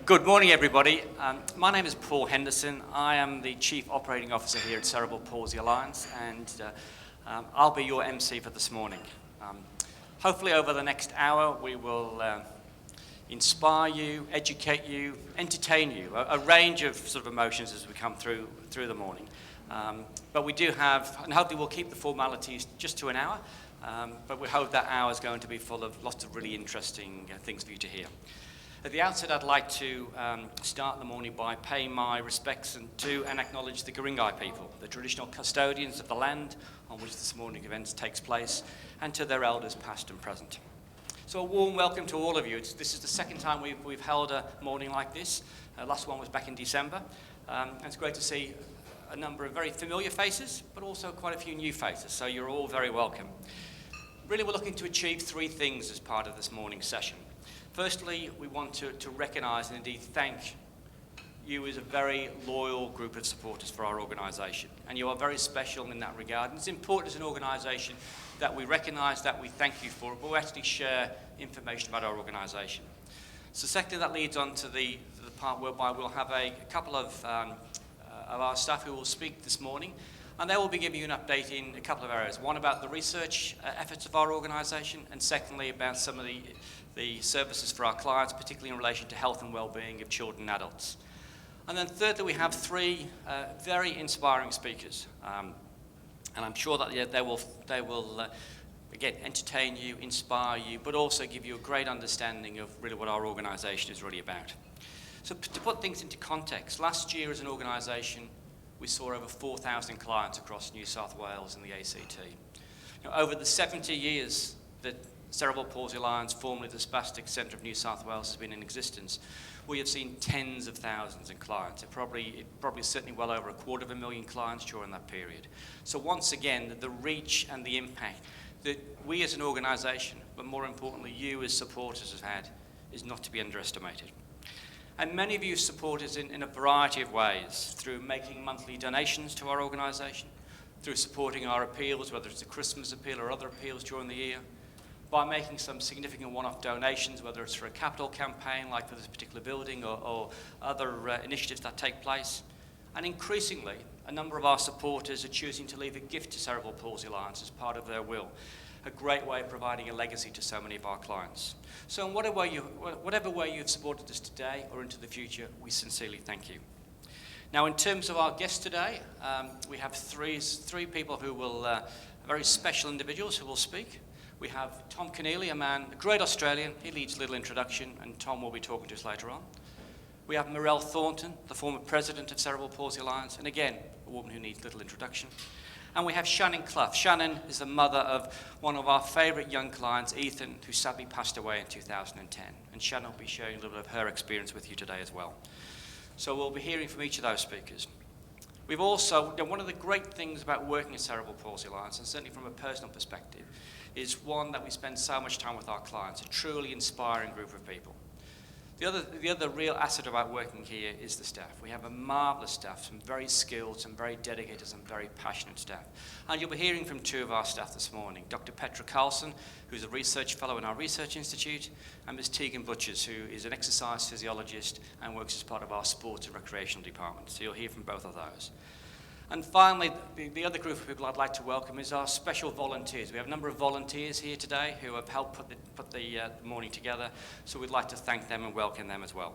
Good morning, everybody. My name is Paul Henderson. I am the Chief Operating Officer here at Cerebral Palsy Alliance, and I'll be your MC for this morning. Hopefully over the next hour we will inspire you, educate you, entertain you, a range of sort of emotions as we come through the morning. But we do have, and hopefully we'll keep the formalities just to an hour, but we hope that hour is going to be full of lots of really interesting things for you to hear. At the outset, I'd like to start the morning by paying my respects to and acknowledge the Guringai people, the traditional custodians of the land on which this morning event takes place, and to their elders past and present. So a warm welcome to all of you. This is the second time we've held a morning like this. Last one was back in December. And it's great to see a number of very familiar faces, but also quite a few new faces, so you're all very welcome. Really, we're looking to achieve three things as part of this morning's session. Firstly, we want to recognise and indeed thank you as a very loyal group of supporters for our organisation. And you are very special in that regard. And it's important as an organisation that we recognise that, we thank you for it, but we actually share information about our organisation. So secondly, that leads on to the part whereby we'll have a couple of our staff who will speak this morning. And they will be giving you an update in a couple of areas. One about the research efforts of our organisation, and secondly about some of the services for our clients, particularly in relation to health and well-being of children and adults. And then thirdly, we have three very inspiring speakers. And I'm sure that they will again, entertain you, inspire you, but also give you a great understanding of really what our organisation is really about. So to put things into context, last year as an organisation, we saw over 4,000 clients across New South Wales and the ACT. Over the 70 years that Cerebral Palsy Alliance, formerly the Spastic Centre of New South Wales, has been in existence, we have seen tens of thousands of clients. Probably certainly well over 250,000 clients during that period. So once again, the reach and the impact that we as an organisation, but more importantly you as supporters have had, is not to be underestimated. And many of you support us in a variety of ways, through making monthly donations to our organisation, through supporting our appeals, whether it's a Christmas appeal or other appeals during the year, by making some significant one-off donations, whether it's for a capital campaign like for this particular building or other initiatives that take place. And increasingly, a number of our supporters are choosing to leave a gift to Cerebral Palsy Alliance as part of their will. A great way of providing a legacy to so many of our clients. So in whatever way you've supported us today or into the future, we sincerely thank you. Now, in terms of our guests today, we have three people who will, very special individuals who will speak. We have Tom Keneally, a great Australian. He leads Little Introduction, and Tom will be talking to us later on. We have Mirelle Thornton, the former president of Cerebral Palsy Alliance, and again, a woman who needs little introduction. And we have Shannon Clough. Shannon is the mother of one of our favourite young clients, Ethan, who sadly passed away in 2010. And Shannon will be sharing a little bit of her experience with you today as well. So we'll be hearing from each of those speakers. We've also, one of the great things about working at Cerebral Palsy Alliance, and certainly from a personal perspective, is one that we spend so much time with our clients, a truly inspiring group of people. The other real asset about working here is the staff. We have a marvellous staff, some very skilled, some very dedicated, some very passionate staff. And you'll be hearing from two of our staff this morning, Dr. Petra Carlson, who's a research fellow in our research institute, and Ms. Tegan Butchers, who is an exercise physiologist and works as part of our sports and recreational department. So you'll hear from both of those. And finally, the other group of people I'd like to welcome is our special volunteers. We have a number of volunteers here today who have helped put the morning together, so we'd like to thank them and welcome them as well.